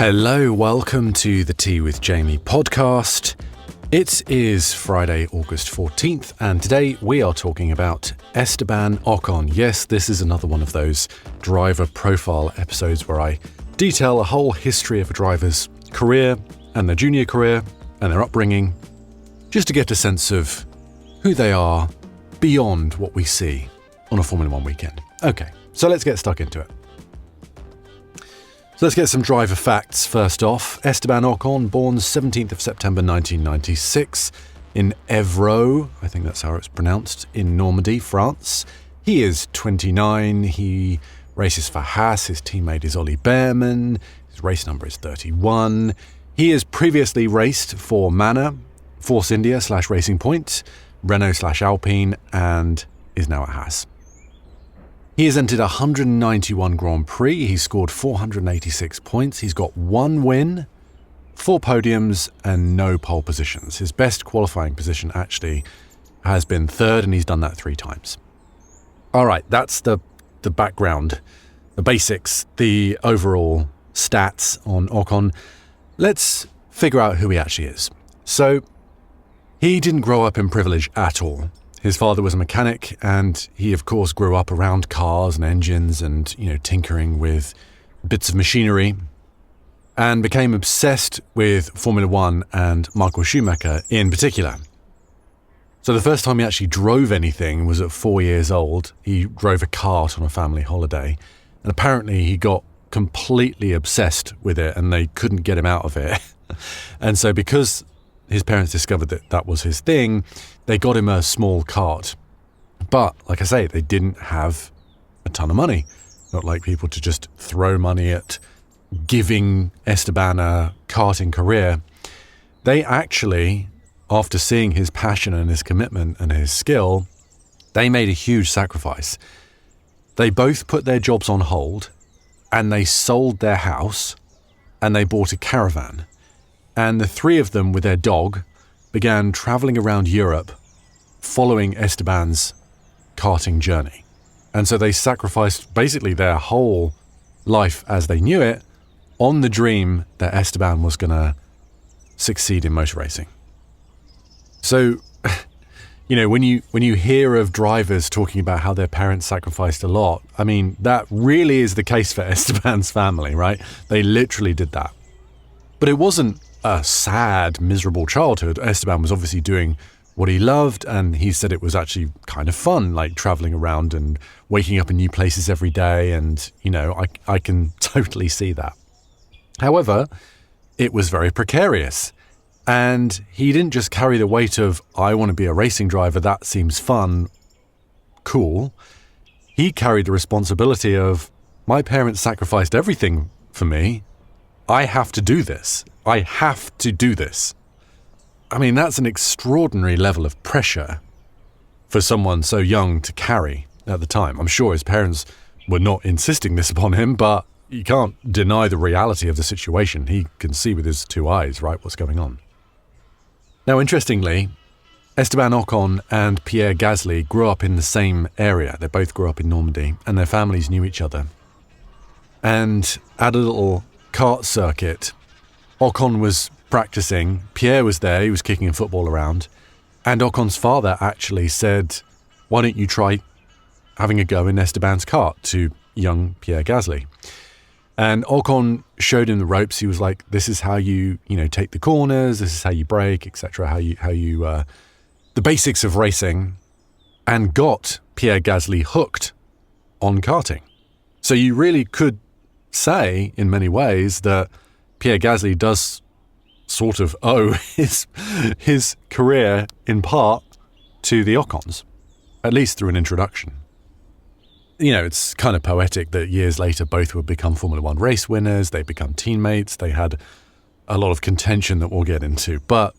Hello, welcome to the Tea with Jamie podcast. It is Friday, August 14th, and today we are talking about Esteban Ocon. Yes, this is another one of those driver profile episodes where I detail a whole history of a driver's career and their junior career and their upbringing, just to get a sense of who they are beyond what we see on a Formula One weekend. Okay, so let's get stuck into it. So let's get some driver facts first off. Esteban Ocon, born 17th of September 1996 in Évreux, I think that's how it's pronounced, in Normandy, France. He is 29, he races for Haas, his teammate is Ollie Behrman, his race number is 31. He has previously raced for Manor, Force India / Racing Point, Renault / Alpine, and is now at Haas. He has entered 191 Grand Prix, he's scored 486 points, he's got 1 win, 4 podiums and no pole positions. His best qualifying position actually has been 3rd, and he's done that 3 times. Alright, that's the background, the basics, the overall stats on Ocon. Let's figure out who he actually is. So, he didn't grow up in privilege at all. His father was a mechanic, and he, of course, grew up around cars and engines and, tinkering with bits of machinery, and became obsessed with Formula One and Michael Schumacher in particular. So the first time he actually drove anything was at 4 years old. He drove a kart on a family holiday, and apparently he got completely obsessed with it, and they couldn't get him out of it. And so because his parents discovered that that was his thing, they got him a small kart. But, like I say, they didn't have a ton of money. Not like people to just throw money at giving Esteban a karting career. They actually, after seeing his passion and his commitment and his skill, they made a huge sacrifice. They both put their jobs on hold, and they sold their house, and they bought a caravan. And the 3 of them, with their dog, began travelling around Europe following Esteban's karting journey. And so they sacrificed basically their whole life as they knew it on the dream that Esteban was going to succeed in motor racing. So, when you hear of drivers talking about how their parents sacrificed a lot, I mean, that really is the case for Esteban's family, right? They literally did that. But it wasn't a sad, miserable childhood. Esteban was obviously doing what he loved, and he said it was actually kind of fun, like traveling around and waking up in new places every day, and, I can totally see that. However, it was very precarious, and he didn't just carry the weight of, I want to be a racing driver, that seems fun, cool. He carried the responsibility of, my parents sacrificed everything for me, I have to do this. I have to do this. I mean, that's an extraordinary level of pressure for someone so young to carry at the time. I'm sure his parents were not insisting this upon him, but you can't deny the reality of the situation. He can see with his 2 eyes, right, what's going on. Now, interestingly, Esteban Ocon and Pierre Gasly grew up in the same area. They both grew up in Normandy, and their families knew each other. And at a little kart circuit, Ocon was practicing, Pierre was there, he was kicking a football around, and Ocon's father actually said, why don't you try having a go in Esteban's kart, to young Pierre Gasly. And Ocon showed him the ropes. He was like, this is how you take the corners, this is how you brake, etc., how you the basics of racing, and got Pierre Gasly hooked on karting. So you really could say, in many ways, that Pierre Gasly does sort of owe his career in part to the Ocons, at least through an introduction. It's kind of poetic that years later both would become Formula One race winners, they become teammates, they had a lot of contention that we'll get into, but,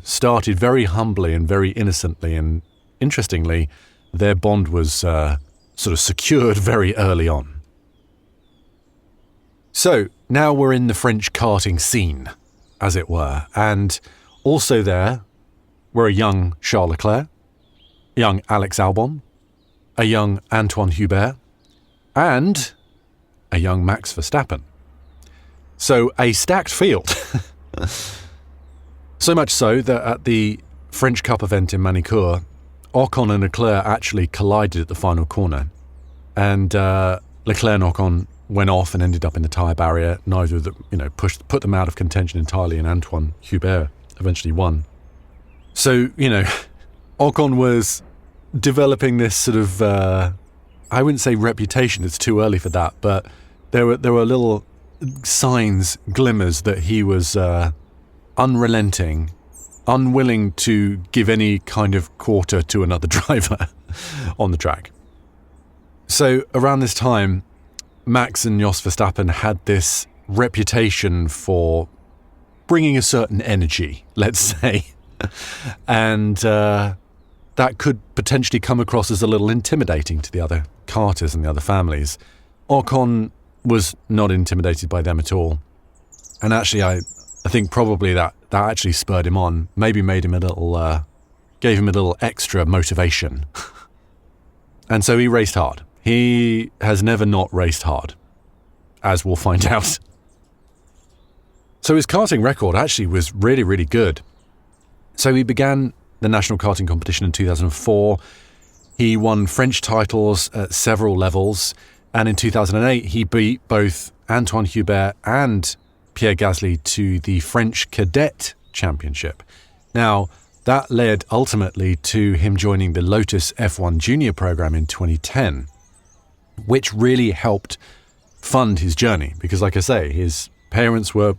started very humbly and very innocently, and interestingly, their bond was sort of secured very early on. So, now we're in the French karting scene, as it were, and also there were a young Charles Leclerc, a young Alex Albon, a young Antoine Hubert, and a young Max Verstappen. So a stacked field. So much so that at the French Cup event in Manicourt, Ocon and Leclerc actually collided at the final corner. And Leclerc and Ocon went off and ended up in the tyre barrier. Neither of them, put them out of contention entirely, and Antoine Hubert eventually won. So, Ocon was developing this sort of, I wouldn't say reputation, it's too early for that, but there were little signs, glimmers that he was unrelenting, unwilling to give any kind of quarter to another driver on the track. So around this time, Max and Jos Verstappen had this reputation for bringing a certain energy, let's say, and that could potentially come across as a little intimidating to the other karters and the other families. Ocon was not intimidated by them at all, and actually I think probably that actually spurred him on, maybe made him gave him a little extra motivation. And so he raced hard. He has never not raced hard, as we'll find out. So his karting record actually was really, really good. So he began the national karting competition in 2004. He won French titles at several levels. And in 2008, he beat both Antoine Hubert and Pierre Gasly to the French Cadet Championship. Now, that led ultimately to him joining the Lotus F1 Junior program in 2010, which really helped fund his journey. Because like I say, his parents were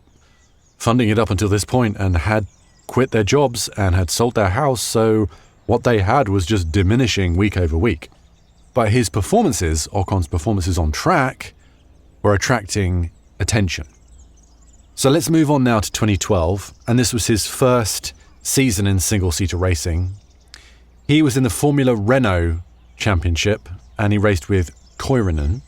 funding it up until this point and had quit their jobs and had sold their house, so what they had was just diminishing week over week. But his performances, Ocon's performances on track, were attracting attention. So let's move on now to 2012, and this was his first season in single-seater racing. He was in the Formula Renault Championship, and he raced with Koivunen.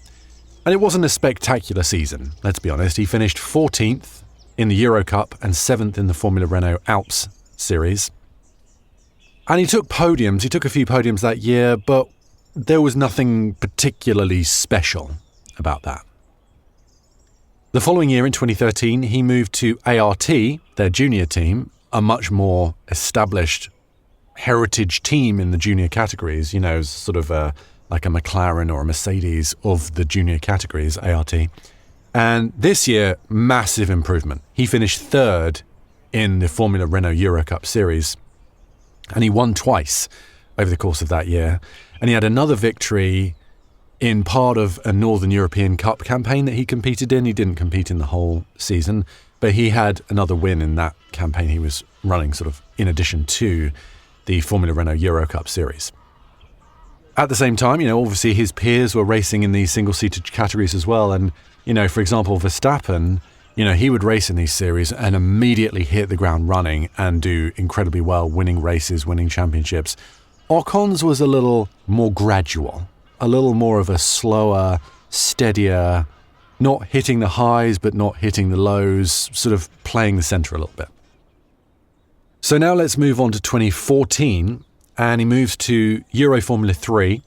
And it wasn't a spectacular season, let's be honest. He finished 14th in the Euro Cup and 7th in the Formula Renault Alps series. And he took podiums. He took a few podiums that year, but there was nothing particularly special about that. The following year, in 2013, he moved to ART, their junior team, a much more established heritage team in the junior categories, sort of like a McLaren or a Mercedes of the junior categories, ART. And this year, massive improvement. He finished third in the Formula Renault Euro Cup series, and he won twice over the course of that year. And he had another victory in part of a Northern European Cup campaign that he competed in. He didn't compete in the whole season, but he had another win in that campaign he was running, sort of in addition to the Formula Renault Euro Cup series. At the same time, obviously his peers were racing in these single-seater categories as well. And, for example, Verstappen, he would race in these series and immediately hit the ground running and do incredibly well, winning races, winning championships. Ocon's was a little more gradual, a little more of a slower, steadier, not hitting the highs but not hitting the lows, sort of playing the centre a little bit. So now let's move on to 2014, and he moves to Euro Formula 3.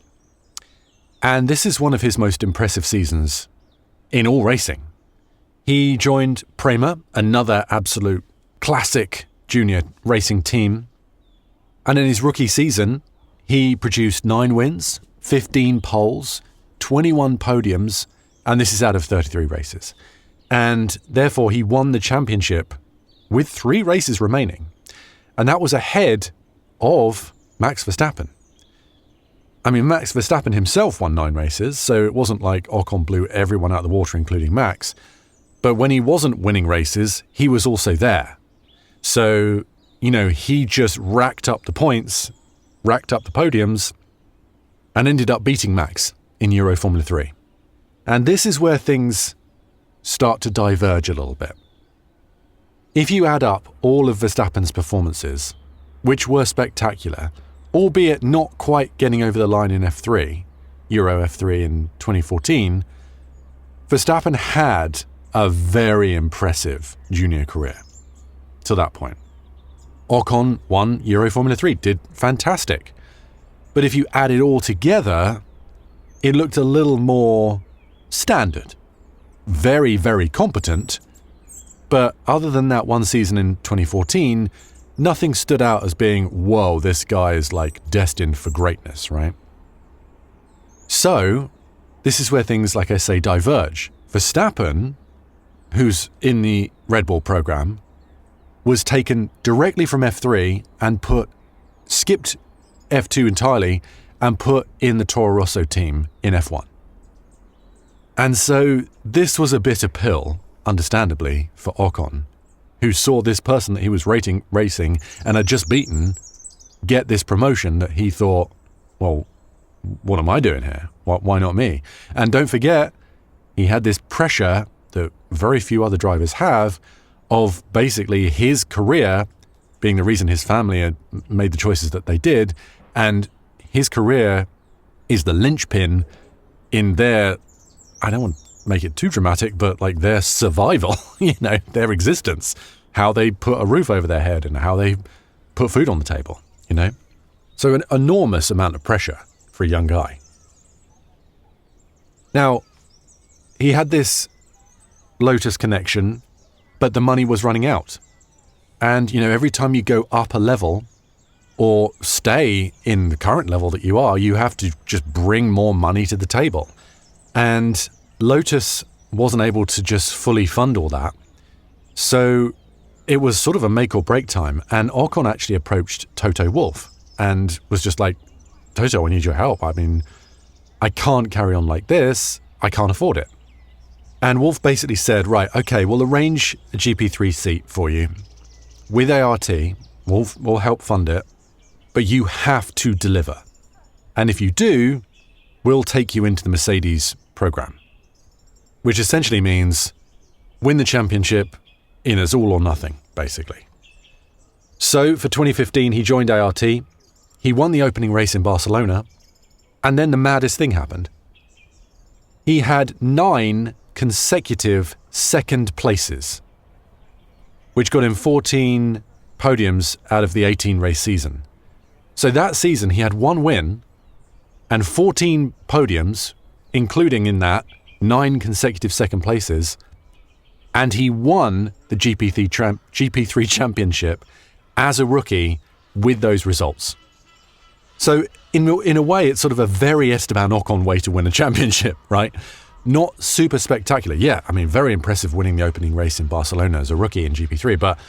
And this is one of his most impressive seasons in all racing. He joined Prema, another absolute classic junior racing team. And in his rookie season, he produced 9 wins, 15 poles, 21 podiums, and this is out of 33 races. And therefore, he won the championship with 3 races remaining. And that was ahead of Max Verstappen. I mean, Max Verstappen himself won 9 races, so it wasn't like Ocon blew everyone out of the water, including Max. But when he wasn't winning races, he was also there. So, he just racked up the points, racked up the podiums, and ended up beating Max in Euro Formula 3. And this is where things start to diverge a little bit. If you add up all of Verstappen's performances, which were spectacular, albeit not quite getting over the line in F3, Euro F3 in 2014, Verstappen had a very impressive junior career to that point. Ocon won Euro Formula 3, did fantastic. But if you add it all together, it looked a little more standard. Very, very competent, But other than that one season in 2014, nothing stood out as being, whoa, this guy is like destined for greatness, right? So this is where things, like I say, diverge. Verstappen, who's in the Red Bull program, was taken directly from F3 and skipped F2 entirely and put in the Toro Rosso team in F1. And so this was a bitter pill, understandably, for Ocon, who saw this person that he was racing and had just beaten get this promotion that he thought, well, what am I doing here? Why not me? And don't forget, he had this pressure that very few other drivers have of basically his career being the reason his family had made the choices that they did, and his career is the linchpin in their, I don't want to make it too dramatic, but like their survival, their existence, how they put a roof over their head and how they put food on the table, So an enormous amount of pressure for a young guy. Now, he had this Lotus connection, but the money was running out. And, every time you go up a level or stay in the current level that you are, you have to just bring more money to the table. And Lotus wasn't able to just fully fund all that. So it was sort of a make or break time. And Ocon actually approached Toto Wolff and was just like, Toto, I need your help. I mean, I can't carry on like this. I can't afford it. And Wolff basically said, right, okay, we'll arrange a GP3 seat for you with ART. We'll help fund it, but you have to deliver. And if you do, we'll take you into the Mercedes program, which essentially means win the championship in as all or nothing, basically. So for 2015, he joined ART. He won the opening race in Barcelona, and then the maddest thing happened. He had 9 consecutive second places, which got him 14 podiums out of the 18 race season. So that season he had 1 win and 14 podiums, including in that 9 consecutive second places, and he won the GP3 championship as a rookie with those results. So in a way, it's sort of a very Esteban Ocon way to win a championship, right? Not super spectacular. Yeah, I mean, very impressive winning the opening race in Barcelona as a rookie in GP3, but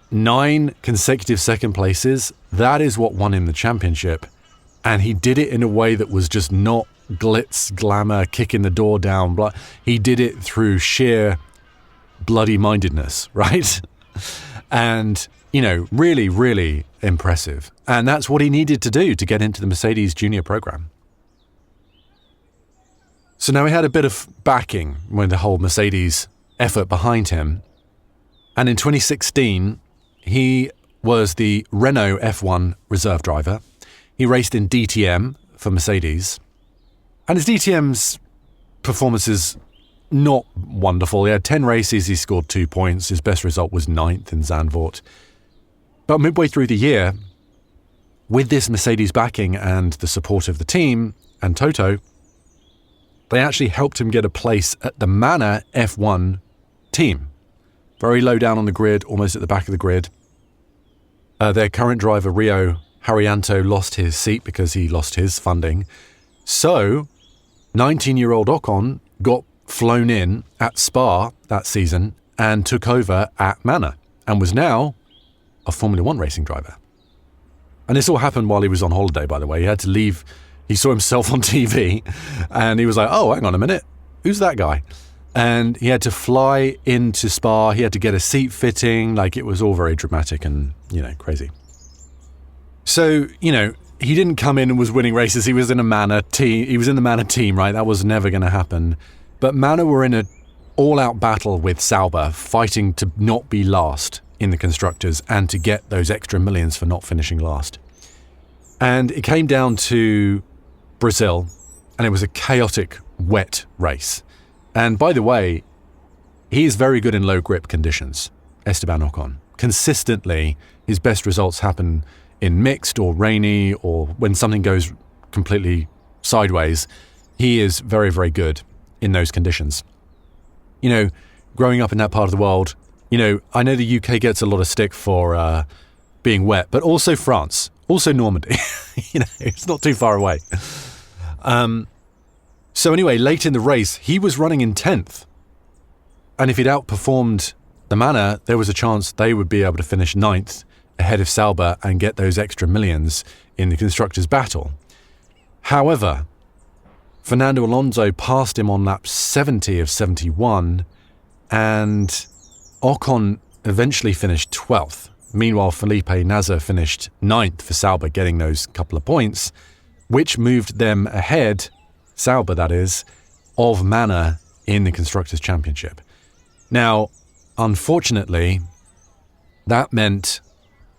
9 consecutive second places, that is what won him the championship. And he did it in a way that was just not glitz, glamour, kicking the door down. He did it through sheer bloody mindedness, right? And, really, really impressive. And that's what he needed to do to get into the Mercedes Junior program. So now he had a bit of backing with the whole Mercedes effort behind him. And in 2016, he was the Renault F1 reserve driver. He raced in DTM for Mercedes. And his DTM's performances, not wonderful. He had 10 races, he scored 2 points. His best result was 9th in Zandvoort. But midway through the year, with this Mercedes backing and the support of the team and Toto, they actually helped him get a place at the Manor F1 team. Very low down on the grid, almost at the back of the grid. Their current driver, Rio Haryanto, lost his seat because he lost his funding. So, 19-year-old Ocon got flown in at Spa that season and took over at Manor and was now a Formula One racing driver. And this all happened while he was on holiday, by the way. He had to leave. He saw himself on TV and he was like, oh, hang on a minute. Who's that guy? And he had to fly into Spa. He had to get a seat fitting. It was all very dramatic and, crazy. So, he didn't come in and was winning races. He was in a Manor team. He was in the Manor team, right? That was never going to happen. But Manor were in an all-out battle with Sauber, fighting to not be last in the constructors and to get those extra millions for not finishing last. And it came down to Brazil, and it was a chaotic, wet race. And by the way, he is very good in low grip conditions, Esteban Ocon. Consistently, his best results happen in mixed or rainy or when something goes completely sideways. He is very, very good in those conditions. growing up in that part of the world, I know the UK gets a lot of stick for being wet, but also France, also Normandy. It's not too far away. So anyway, late in the race, he was running in 10th. And if he'd outperformed the Manor, there was a chance they would be able to finish 9th ahead of Sauber and get those extra millions in the Constructors' Battle. However, Fernando Alonso passed him on lap 70 of 71, and Ocon eventually finished 12th. Meanwhile, Felipe Nasr finished 9th for Sauber, getting those couple of points, which moved them ahead, Sauber that is, of Manor in the Constructors' Championship. Now, unfortunately, that meant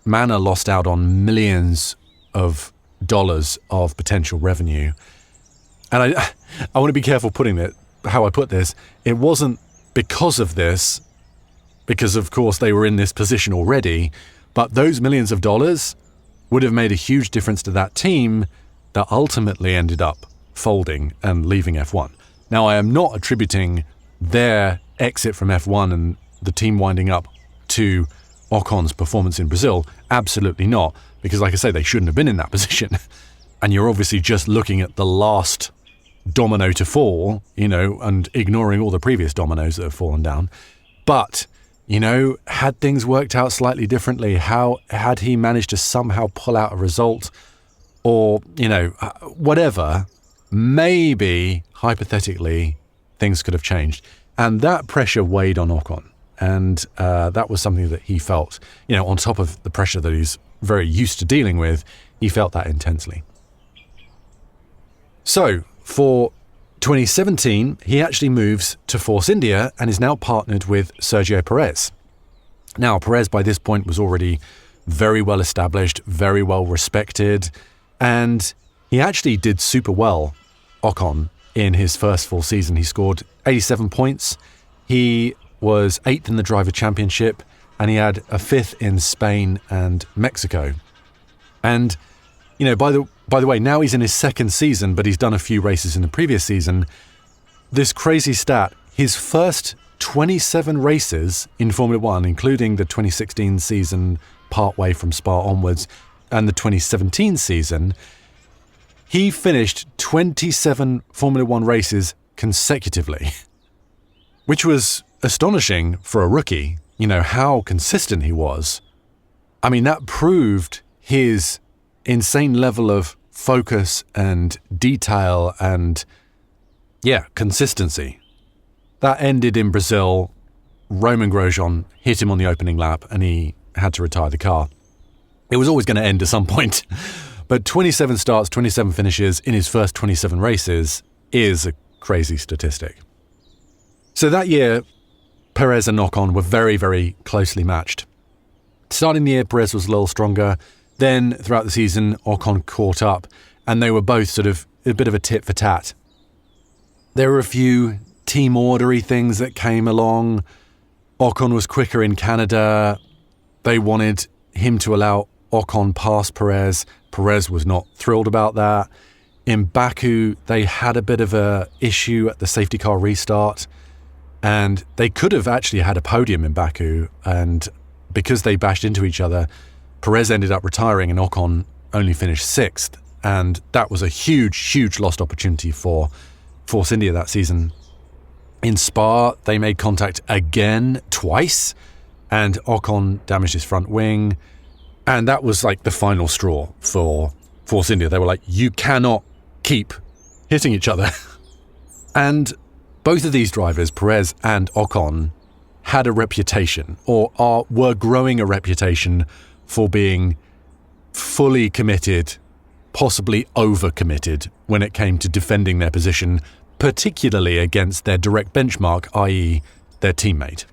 Manor lost out on millions of dollars of potential revenue. And I want to be careful putting it, how I put this. It wasn't because of this, because of course they were in this position already, but those millions of dollars would have made a huge difference to that team that ultimately ended up folding and leaving F1. Now, I am not attributing their exit from F1 and the team winding up to Ocon's performance in Brazil. Absolutely not, because like I say, they shouldn't have been in that position. And you're obviously just looking at the last domino to fall, and ignoring all the previous dominoes that have fallen down. But, had things worked out slightly differently, how had he managed to somehow pull out a result or, whatever, maybe, hypothetically, things could have changed. And that pressure weighed on Ocon. And that was something that he felt, on top of the pressure that he's very used to dealing with, he felt that intensely. So, for 2017, he actually moves to Force India and is now partnered with Sergio Perez. Now, Perez by this point was already very well established, very well respected, and he actually did super well, Ocon, in his first full season. He scored 87 points. He was 8th in the Driver Championship, and he had a 5th in Spain and Mexico. And, by the way, now he's in his second season, but he's done a few races in the previous season. This crazy stat, his first 27 races in Formula One, including the 2016 season partway from Spa onwards and the 2017 season, he finished 27 Formula One races consecutively, which was astonishing for a rookie, how consistent he was. I mean, that proved his insane level of focus and detail and, consistency. That ended in Brazil. Romain Grosjean hit him on the opening lap and he had to retire the car. It was always going to end at some point. But 27 starts, 27 finishes in his first 27 races is a crazy statistic. So that year, Perez and Ocon were very, very closely matched. Starting the year, Perez was a little stronger. Then, throughout the season, Ocon caught up, and they were both sort of a bit of a tit for tat. There were a few team ordery things that came along. Ocon was quicker in Canada. They wanted him to allow Ocon past Perez. Perez was not thrilled about that. In Baku, they had a bit of a issue at the safety car restart, and they could have actually had a podium in Baku, and because they bashed into each other, Perez ended up retiring and Ocon only finished 6th, and that was a huge, huge lost opportunity for Force India that season. In Spa, they made contact again twice, and Ocon damaged his front wing, and that was like the final straw for Force India. They were like, you cannot keep hitting each other. And both of these drivers, Perez and Ocon, had a reputation, or were growing a reputation for being fully committed, possibly over-committed when it came to defending their position, particularly against their direct benchmark, i.e. their teammate.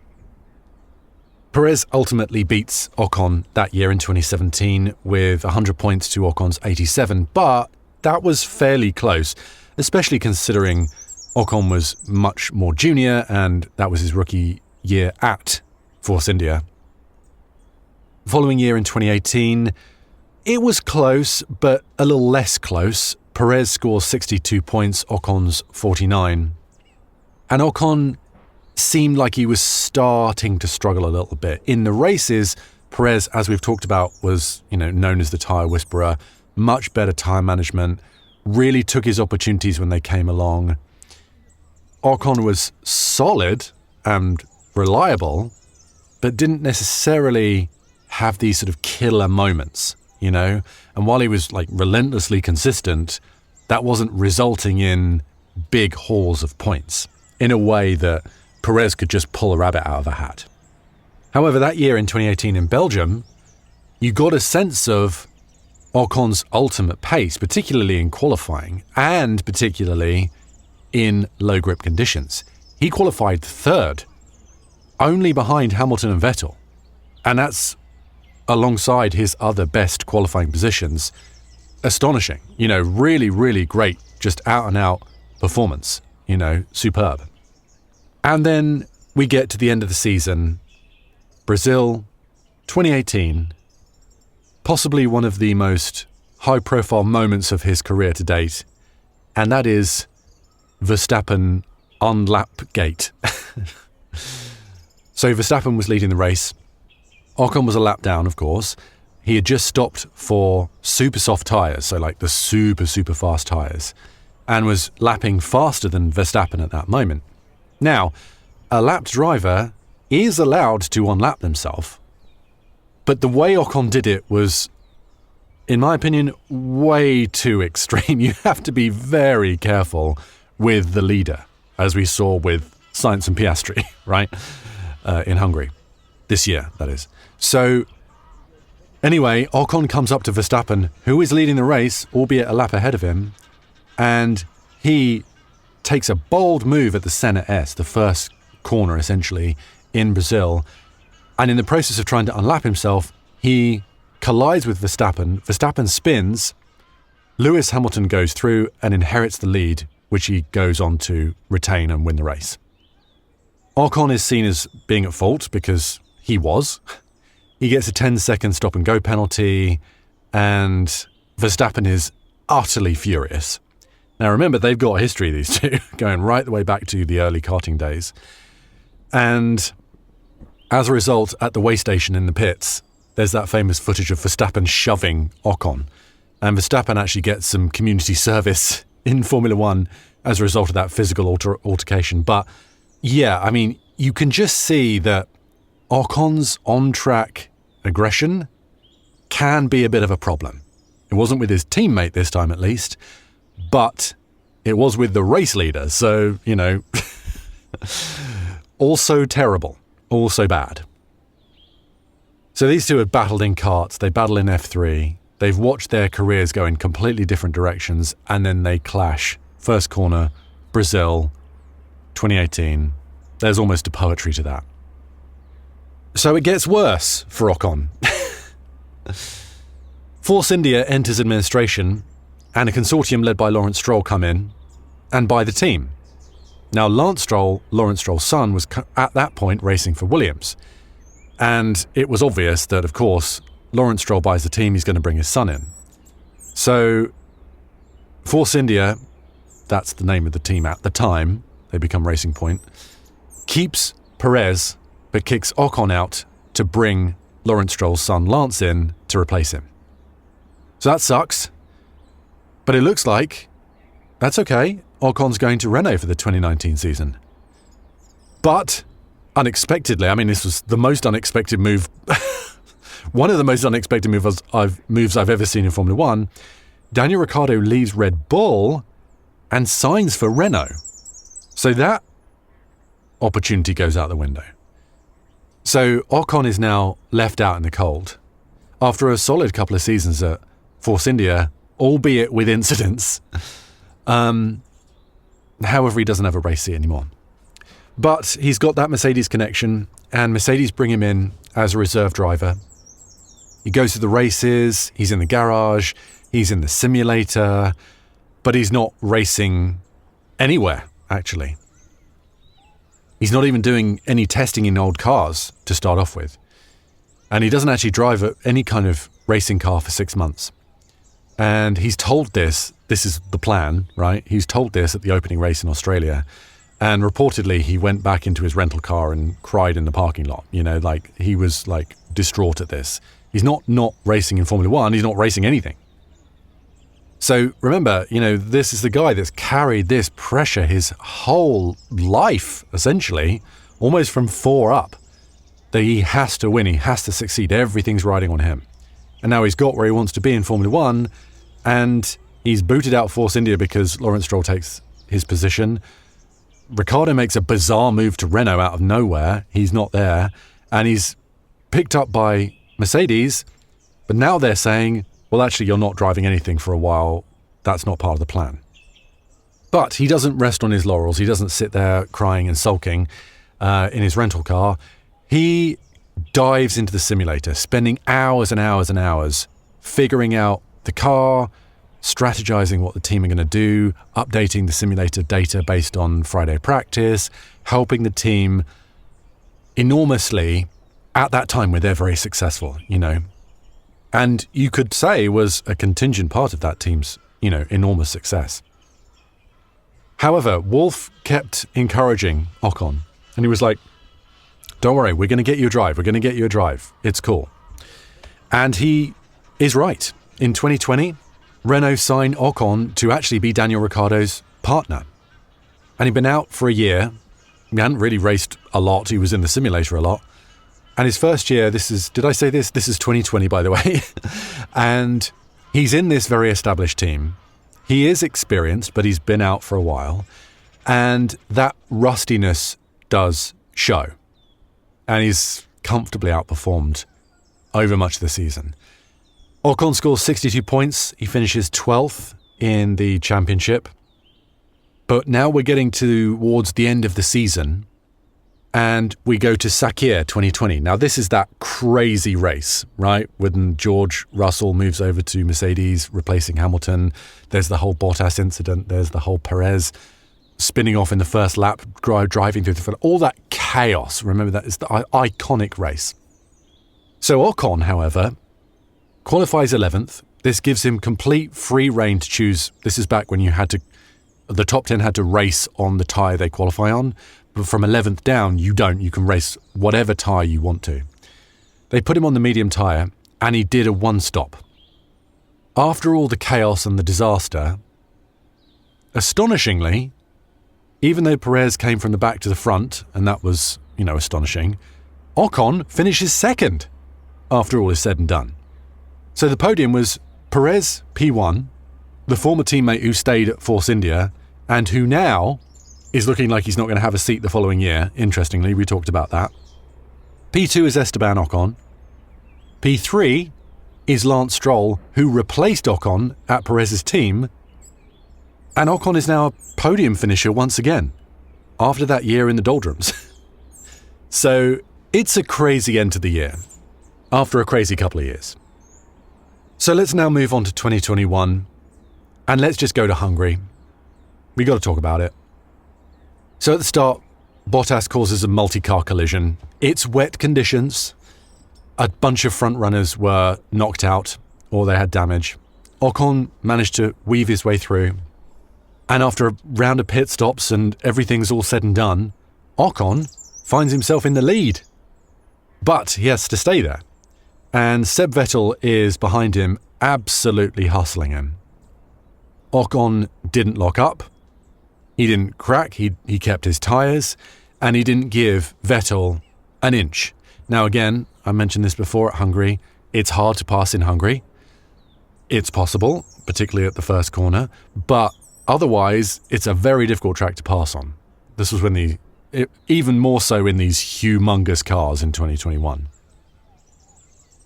Perez ultimately beats Ocon that year in 2017 with 100 points to Ocon's 87, but that was fairly close, especially considering Ocon was much more junior and that was his rookie year at Force India. Following year in 2018, it was close, but a little less close. Perez scores 62 points, Ocon's 49. And Ocon seemed like he was starting to struggle a little bit. In the races, Perez, as we've talked about, was, known as the tyre whisperer, much better tyre management, really took his opportunities when they came along. Ocon was solid and reliable, but didn't necessarily have these sort of killer moments, And while he was relentlessly consistent, that wasn't resulting in big hauls of points in a way that Perez could just pull a rabbit out of a hat. However, that year in 2018 in Belgium, you got a sense of Ocon's ultimate pace, particularly in qualifying and particularly in low grip conditions. He qualified third, only behind Hamilton and Vettel. And that's alongside his other best qualifying positions. Astonishing, really, really great, just out and out performance, superb. And then we get to the end of the season, Brazil, 2018, possibly one of the most high-profile moments of his career to date, and that is Verstappen on lap gate. So Verstappen was leading the race. Ocon was a lap down, of course. He had just stopped for super soft tyres, so the super, super fast tyres, and was lapping faster than Verstappen at that moment. Now, a lapped driver is allowed to unlap themselves, but the way Ocon did it was, in my opinion, way too extreme. You have to be very careful with the leader, as we saw with Sainz and Piastri, right, in Hungary. This year, that is. So, anyway, Ocon comes up to Verstappen, who is leading the race, albeit a lap ahead of him, and he takes a bold move at the Senna S, the first corner, essentially, in Brazil. And in the process of trying to unlap himself, he collides with Verstappen. Verstappen spins. Lewis Hamilton goes through and inherits the lead, which he goes on to retain and win the race. Ocon is seen as being at fault because he was. He gets a 10-second stop-and-go penalty, and Verstappen is utterly furious. Now remember, they've got a history, these two, going right the way back to the early karting days. And as a result, at the weigh station in the pits, there's that famous footage of Verstappen shoving Ocon. And Verstappen actually gets some community service in Formula One as a result of that physical altercation. But yeah, you can just see that Ocon's on-track aggression can be a bit of a problem. It wasn't with his teammate this time, at least, but it was with the race leader. So, also terrible, also bad. So these two have battled in karts, they battle in F3, they've watched their careers go in completely different directions, and then they clash. First corner, Brazil, 2018. There's almost a poetry to that. So it gets worse for Ocon. Force India enters administration, and a consortium led by Lawrence Stroll come in and buy the team. Now, Lance Stroll, Lawrence Stroll's son, was at that point racing for Williams. And it was obvious that, of course, Lawrence Stroll buys the team, he's going to bring his son in. So, Force India, that's the name of the team at the time, they become Racing Point, keeps Perez, but kicks Ocon out to bring Lawrence Stroll's son Lance in to replace him. So that sucks. But it looks like that's okay. Ocon's going to Renault for the 2019 season. But unexpectedly, this was the most unexpected move, one of the most unexpected moves I've ever seen in Formula One. Daniel Ricciardo leaves Red Bull and signs for Renault. So that opportunity goes out the window. So Ocon is now left out in the cold after a solid couple of seasons at Force India, albeit with incidents. However, he doesn't have a race seat anymore. But he's got that Mercedes connection, and Mercedes bring him in as a reserve driver. He goes to the races, he's in the garage, he's in the simulator, but he's not racing anywhere, actually. He's not even doing any testing in old cars to start off with. And he doesn't actually drive any kind of racing car for 6 months. And he's told this is the plan, right? He's told this at the opening race in Australia. And reportedly, he went back into his rental car and cried in the parking lot. He was distraught at this. He's not racing in Formula One. He's not racing anything. So remember, this is the guy that's carried this pressure his whole life, essentially, almost from 4 up, that he has to win. He has to succeed. Everything's riding on him. And now he's got where he wants to be in Formula One, and he's booted out Force India because Lawrence Stroll takes his position. Ricciardo makes a bizarre move to Renault out of nowhere. He's not there. And he's picked up by Mercedes. But now they're saying, well, actually, you're not driving anything for a while. That's not part of the plan. But he doesn't rest on his laurels. He doesn't sit there crying and sulking in his rental car. He dives into the simulator, spending hours and hours and hours figuring out the car, strategizing what the team are going to do, updating the simulator data based on Friday practice, helping the team enormously at that time where they're very successful, And you could say was a contingent part of that team's, enormous success. However, Wolff kept encouraging Ocon, and he was like, don't worry, we're going to get you a drive. We're going to get you a drive. It's cool. And he is right. In 2020, Renault signed Ocon to actually be Daniel Ricciardo's partner. And he'd been out for a year. He hadn't really raced a lot. He was in the simulator a lot. And his first year, did I say this? This is 2020, by the way. And he's in this very established team. He is experienced, but he's been out for a while. And that rustiness does show. And he's comfortably outperformed over much of the season. Ocon scores 62 points. He finishes 12th in the championship. But now we're getting towards the end of the season, and we go to Sakir 2020. Now, this is that crazy race, right? When George Russell moves over to Mercedes, replacing Hamilton. There's the whole Bottas incident. There's the whole Perez spinning off in the first lap, driving through the front. All that chaos. Remember, that is the iconic race. So Ocon, however, qualifies 11th. This gives him complete free rein to choose. This is back when the top 10 had to race on the tyre they qualify on. But from 11th down, you don't. You can race whatever tyre you want to. They put him on the medium tyre, and he did a one-stop. After all the chaos and the disaster, astonishingly, even though Perez came from the back to the front, and that was, astonishing, Ocon finishes second after all is said and done. So the podium was Perez, P1, the former teammate who stayed at Force India, and who now is looking like he's not going to have a seat the following year. Interestingly, we talked about that. P2 is Esteban Ocon. P3 is Lance Stroll, who replaced Ocon at Perez's team. And Ocon is now a podium finisher once again, after that year in the doldrums. So it's a crazy end to the year, after a crazy couple of years. So let's now move on to 2021, and let's just go to Hungary. We got to talk about it. So at the start, Bottas causes a multi-car collision. It's wet conditions. A bunch of front runners were knocked out, or they had damage. Ocon managed to weave his way through. And after a round of pit stops and everything's all said and done, Ocon finds himself in the lead. But he has to stay there. And Seb Vettel is behind him, absolutely hustling him. Ocon didn't lock up. He didn't crack. He kept his tyres. And he didn't give Vettel an inch. Now again, I mentioned this before at Hungary. It's hard to pass in Hungary. It's possible, particularly at the first corner. But otherwise, it's a very difficult track to pass on. This was when even more so in these humongous cars in 2021.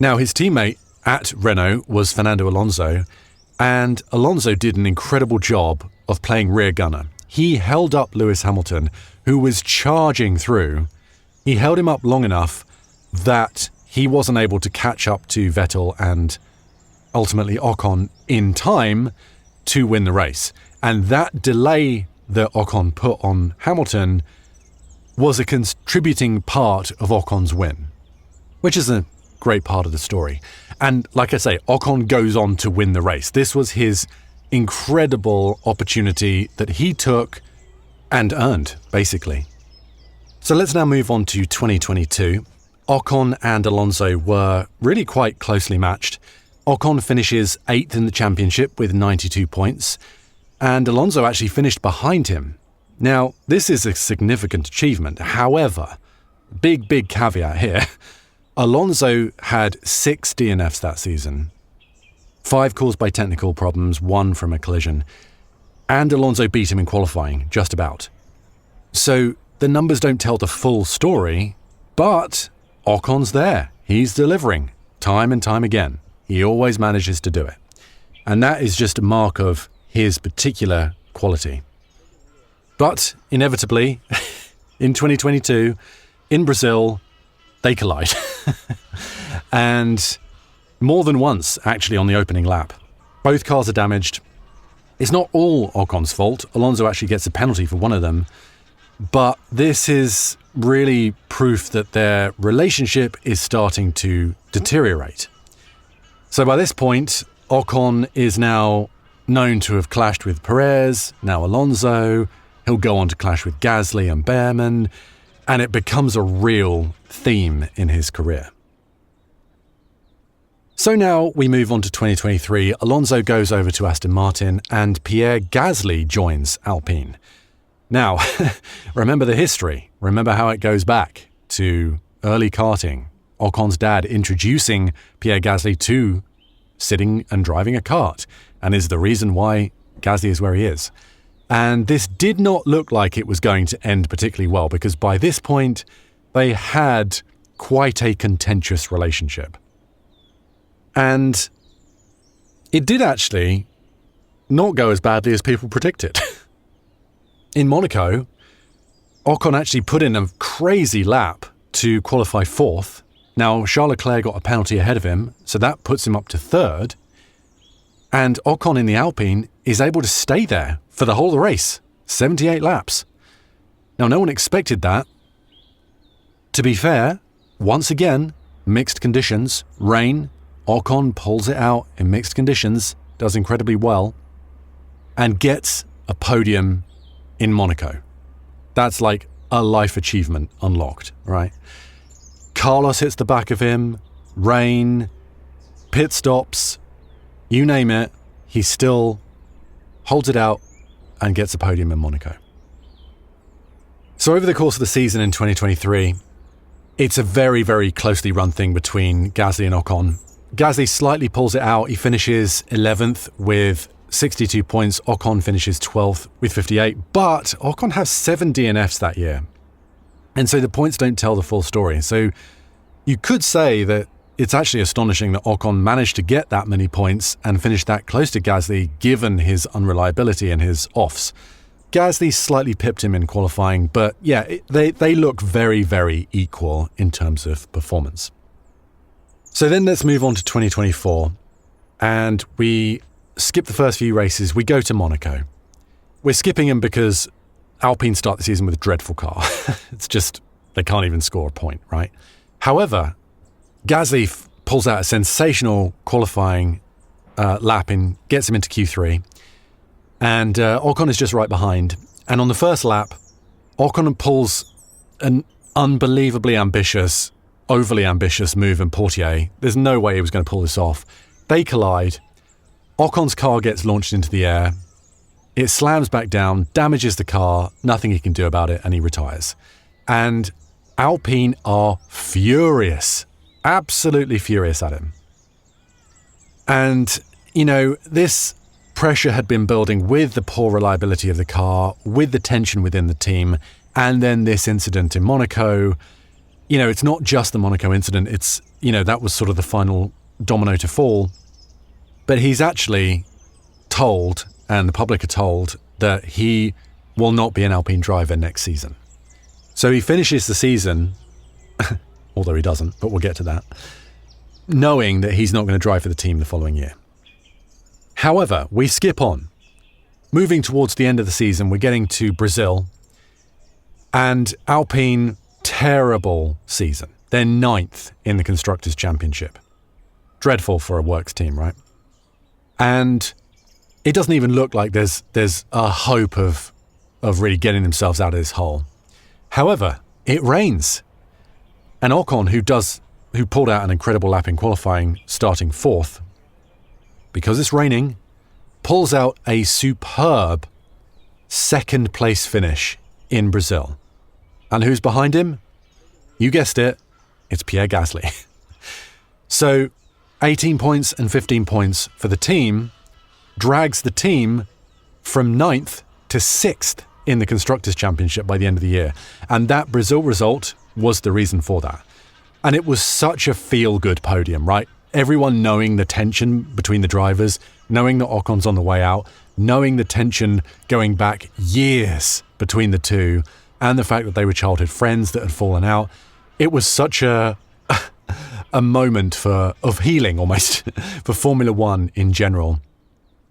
Now, his teammate at Renault was Fernando Alonso, and Alonso did an incredible job of playing rear gunner. He held up Lewis Hamilton, who was charging through. He held him up long enough that he wasn't able to catch up to Vettel and ultimately Ocon in time to win the race. And that delay that Ocon put on Hamilton was a contributing part of Ocon's win, which is a great part of the story. And like I say, Ocon goes on to win the race. This was his incredible opportunity that he took And earned, basically. So let's now move on to 2022. Ocon and Alonso were really quite closely matched. Ocon finishes 8th in the championship with 92 points, and Alonso actually finished behind him. Now, this is a significant achievement. However, big caveat here. Alonso had 6 DNFs that season. 5 caused by technical problems, 1 from a collision. And Alonso beat him in qualifying, just about. So the numbers don't tell the full story, but Ocon's there. He's delivering, time and time again. He always manages to do it. And that is just a mark of his particular quality. But inevitably, in 2022, in Brazil, they collide. And more than once, actually, on the opening lap. Both cars are damaged. It's not all Ocon's fault. Alonso actually gets a penalty for one of them. But this is really proof that their relationship is starting to deteriorate. So by this point, Ocon is now known to have clashed with Perez, now Alonso. He'll go on to clash with Gasly and Behrman, and it becomes a real theme in his career. So now we move on to 2023. Alonso goes over to Aston Martin and Pierre Gasly joins Alpine. Now, remember the history. Remember how it goes back to early karting. Ocon's dad introducing Pierre Gasly to sitting and driving a kart, and is the reason why Gasly is where he is. And this did not look like it was going to end particularly well, because by this point, they had quite a contentious relationship. And it did actually not go as badly as people predicted. In Monaco, Ocon actually put in a crazy lap to qualify 4th. Now, Charles Leclerc got a penalty ahead of him, so that puts him up to 3rd. And Ocon in the Alpine is able to stay there for the whole of the race, 78 laps. Now, no one expected that. To be fair, once again, mixed conditions, rain. Ocon pulls it out in mixed conditions, does incredibly well, and gets a podium in Monaco. That's like a life achievement unlocked, right? Carlos hits the back of him, rain, pit stops, you name it, he still holds it out and gets a podium in Monaco. So over the course of the season in 2023, it's a very closely run thing between Gasly and Ocon. Gasly slightly pulls it out. He finishes 11th with 62 points. Ocon finishes 12th with 58. But Ocon has 7 DNFs that year. And so the points don't tell the full story. So you could say that it's actually astonishing that Ocon managed to get that many points and finish that close to Gasly, given his unreliability and his offs. Gasly slightly pipped him in qualifying, but yeah, they look very equal in terms of performance. So then let's move on to 2024, and we skip the first few races. We go to Monaco. We're skipping them because Alpine start the season with a dreadful car. It's just, they can't even score a point, right? However, Gasly pulls out a sensational qualifying lap and gets him into Q3. And Ocon is just right behind. And on the first lap, Ocon pulls an unbelievably ambitious, overly ambitious move in Portier. There's no way he was going to pull this off. They collide. Ocon's car gets launched into the air. It slams back down, damages the car, nothing he can do about it, and he retires. And Alpine are furious, absolutely furious at him. And, you know, this pressure had been building with the poor reliability of the car, with the tension within the team, and then this incident in Monaco. You know, it's not just the Monaco incident, it's, you know, that was sort of the final domino to fall. But he's actually told, and the public are told, that he will not be an Alpine driver next season. So he finishes the season, although he doesn't, but we'll get to that, knowing that he's not going to drive for the team the following year. However, we skip on. Moving towards the end of the season, we're getting to Brazil, and Alpine, terrible season. They're 9th in the Constructors' Championship. Dreadful for a works team, right? And it doesn't even look like there's a hope of of really getting themselves out of this hole. However, it rains. And Ocon, who pulled out an incredible lap in qualifying, starting 4th, because it's raining, pulls out a superb 2nd place finish in Brazil. And who's behind him? You guessed it, it's Pierre Gasly. So 18 points and 15 points for the team drags the team from 9th to 6th in the Constructors' Championship by the end of the year. And that Brazil result was the reason for that. And it was such a feel-good podium, right? Everyone knowing the tension between the drivers, knowing that Ocon's on the way out, knowing the tension going back years between the two, and the fact that they were childhood friends that had fallen out. It was such a moment of healing almost for Formula One in general,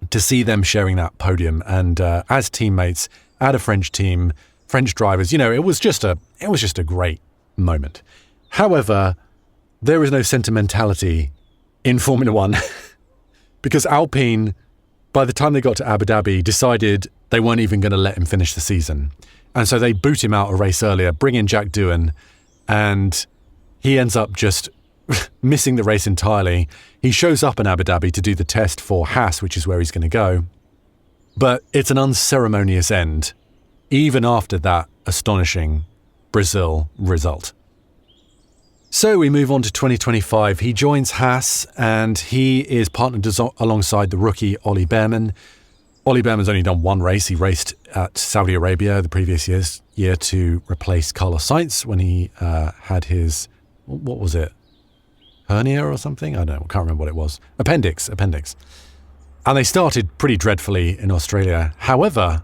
to see them sharing that podium and as teammates at a French team, French drivers. It was just a great moment. However, there is no sentimentality in Formula One because Alpine, by the time they got to Abu Dhabi, decided they weren't even going to let him finish the season. And so they boot him out a race earlier, bring in Jack Doohan, and he ends up just missing the race entirely. He shows up in Abu Dhabi to do the test for Haas, which is where he's going to go. But it's an unceremonious end, even after that astonishing Brazil result. So we move on to 2025. He joins Haas, and he is partnered alongside the rookie Ollie Behrman. Ollie Behrman's only done one race. He raced at Saudi Arabia the previous year to replace Carlos Sainz when he had his, what was it? Hernia or something? I don't know. I can't remember what it was. Appendix. And they started pretty dreadfully in Australia. However,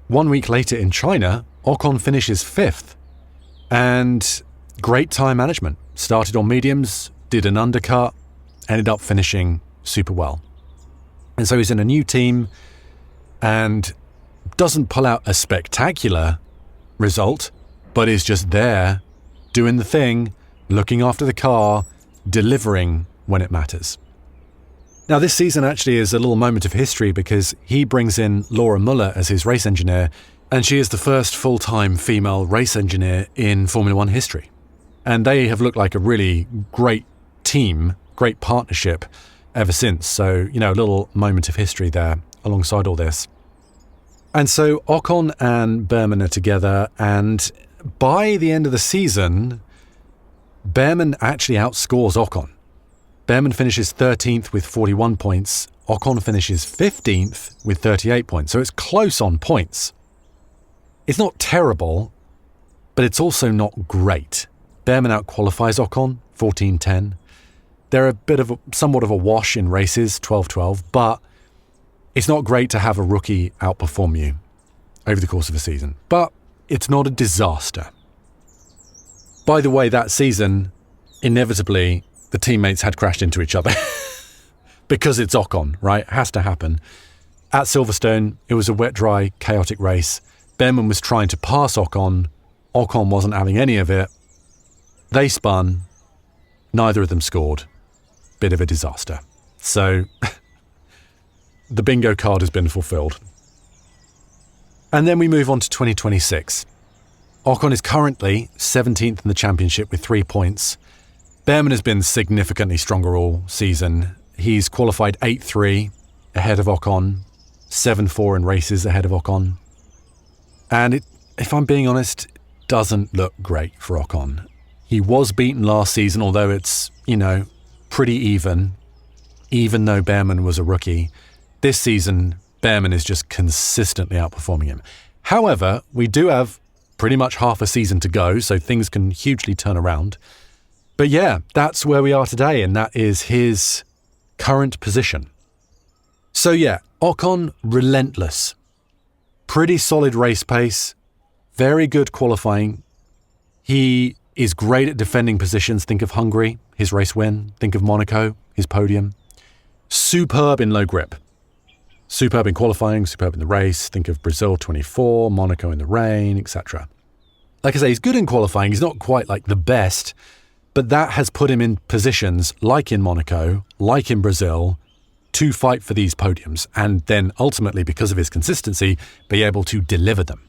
1 week later in China, Ocon finishes 5th. And great time management. Started on mediums, did an undercut, ended up finishing super well. And so he's in a new team and doesn't pull out a spectacular result, but is just there, doing the thing, looking after the car, delivering when it matters. Now, this season actually is a little moment of history because he brings in Laura Muller as his race engineer, and she is the first full-time female race engineer in Formula One history. And they have looked like a really great team, great partnership ever since. So, a little moment of history there alongside all this. And so Ocon and Behrman are together, and by the end of the season, Behrman actually outscores Ocon. Behrman finishes 13th with 41 points. Ocon finishes 15th with 38 points. So it's close on points. It's not terrible, but it's also not great. Behrman outqualifies Ocon, 14-10. They're somewhat of a wash in races, 12-12, but it's not great to have a rookie outperform you over the course of a season. But it's not a disaster. By the way, that season, inevitably, the teammates had crashed into each other. Because it's Ocon, right? It has to happen. At Silverstone, it was a wet, dry, chaotic race. Behrman was trying to pass Ocon. Ocon wasn't having any of it. They spun. Neither of them scored. Bit of a disaster. So the bingo card has been fulfilled. And then we move on to 2026. Ocon is currently 17th in the championship with 3 points. Behrman has been significantly stronger all season. He's qualified 8-3 ahead of Ocon, 7-4 in races ahead of Ocon. And if I'm being honest, it doesn't look great for Ocon. He was beaten last season, although it's, pretty even though Behrman was a rookie. This season, Behrman is just consistently outperforming him. However, we do have pretty much half a season to go, so things can hugely turn around. But yeah, that's where we are today, and that is his current position. So yeah, Ocon, relentless. Pretty solid race pace, very good qualifying. He is great at defending positions. Think of Hungary, his race win. Think of Monaco, his podium. Superb in low grip. Superb in qualifying, superb in the race. Think of Brazil 24, Monaco in the rain, etc. Like I say, he's good in qualifying. He's not quite like the best, but that has put him in positions like in Monaco, like in Brazil, to fight for these podiums and then ultimately, because of his consistency, be able to deliver them.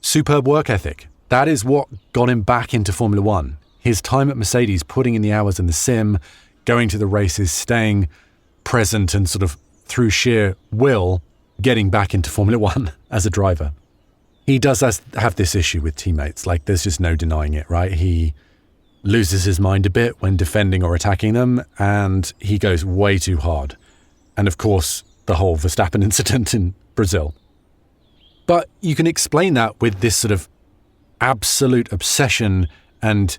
superb work ethic. That is what got him back into Formula One. His time at Mercedes, putting in the hours in the sim, going to the races, staying present and sort of through sheer will, getting back into Formula One as a driver. He does have this issue with teammates. Like, there's just no denying it, right? He loses his mind a bit when defending or attacking them, and he goes way too hard. And of course, the whole Verstappen incident in Brazil. But you can explain that with this sort of absolute obsession and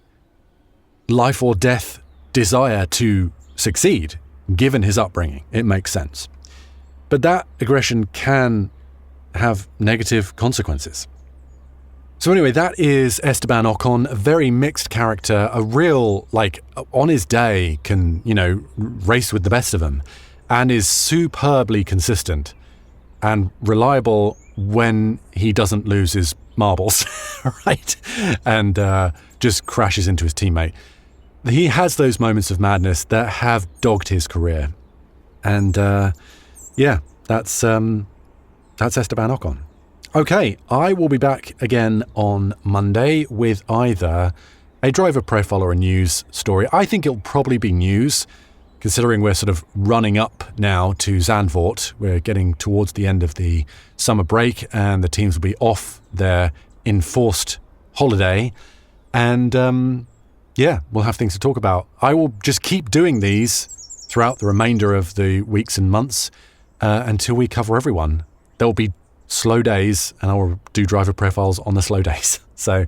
life or death desire to succeed, given his upbringing. It makes sense. But that aggression can have negative consequences. So anyway, that is Esteban Ocon, a very mixed character, a real, like, on his day can, race with the best of them, and is superbly consistent and reliable when he doesn't lose his marbles, right? And just crashes into his teammate. He has those moments of madness that have dogged his career. And that's Esteban Ocon. Okay, I will be back again on Monday with either a driver profile or a news story. I think it'll probably be news, considering we're sort of running up now to Zandvoort. We're getting towards the end of the summer break and the teams will be off their enforced holiday. And we'll have things to talk about. I will just keep doing these throughout the remainder of the weeks and months until we cover everyone. There will be slow days and I will do driver profiles on the slow days. So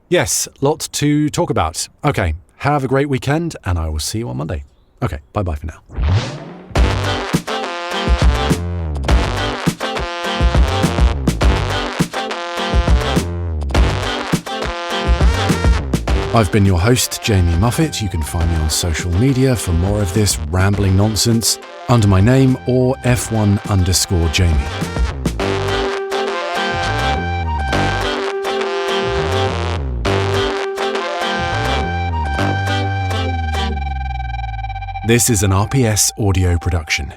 yes, lots to talk about. Okay, have a great weekend and I will see you on Monday. Okay, bye-bye for now. I've been your host, Jamie Muffett. You can find me on social media for more of this rambling nonsense under my name or F1_Jamie. This is an RPS audio production.